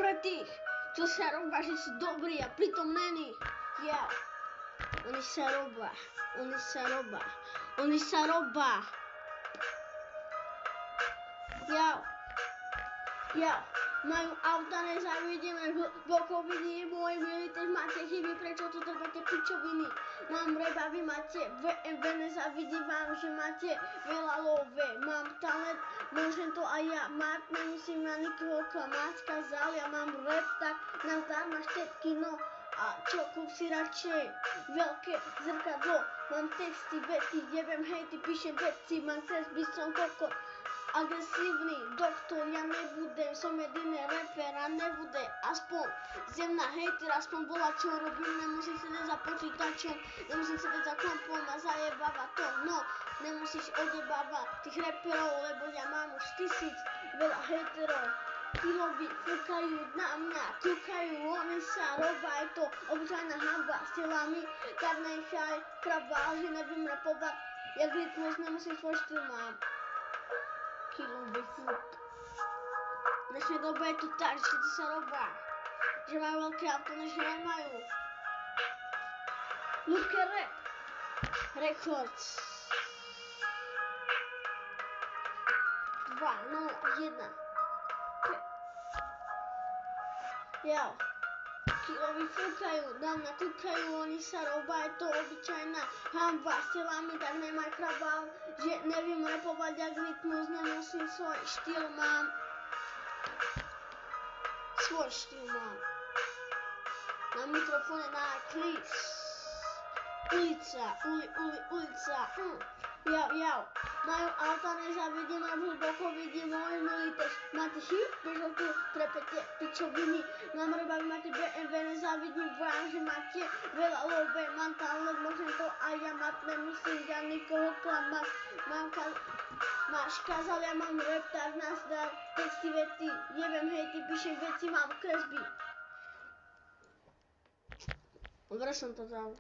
pre tých, čo sa robia, že sú dobrí a pritom není. Ja. Oni sa robia. Ja. Majú auta, nezávidíme, hlboko vidí, môj milý, tež máte chyby, prečo tu trpete pičoviny? Mám reba, vy máte VMV, nezávidím vám, že máte veľa love. Mám talent, môžem to aj ja mať, nemusím na nikoho klamať, skazal, ja mám rap, tak nazdar, máš tetky, no. A čo, kúp si radšej veľké zrkadlo, mám texty, vety, jebem hejty, píšem veci, mám kresby, som kokot. Agresívny doktor, ja nebudem, som jediný rapper a nebude aspoň zemná hejter, aspoň bola čo robím, nemusím sedieť za počítačom, nemusím sedieť za kompom a zajebávať to, no, nemusíš odjebávať tých rapperov, lebo ja mám už 1000 veľa hejterov. Kiloby fúkajú na mňa, kúkajú, oni sa robia, je to obyčajná hamba s telami, tak nechaj krabál, že nevím rapovať, jak rytmus, nemusím svoj štýl mám. Kiloby fúk. V dnešnej dobe je to tak, že všetci sa robia, že majú veľké auto, než nemajú. Luke Rap Records 201. Jo. Kiloby fúkajú, na mňa kúkajú, oni sa robia, je to obyčajná hamba s telami, tak nemaj krabál, že nevím rapovať jak rytmus, nemusím svoj štýl mám. Na mikrofóne na Chris. Ulica. Jau. Majú auta, nezávidím a hlboko vidím, môj milý, tež máte chyb, prečo tu trepete pičoviny. Mám reba, vy máte BMW, nezávidím vám, že máte veľa love, mám talent, môžem to aj ja mať, nemusím ja nikoho klamať. Máš kazal, ja mám rap, tak nazdar, texty, vety, jebem hejty, píšem veci, mám kresby. Dobre som to dal.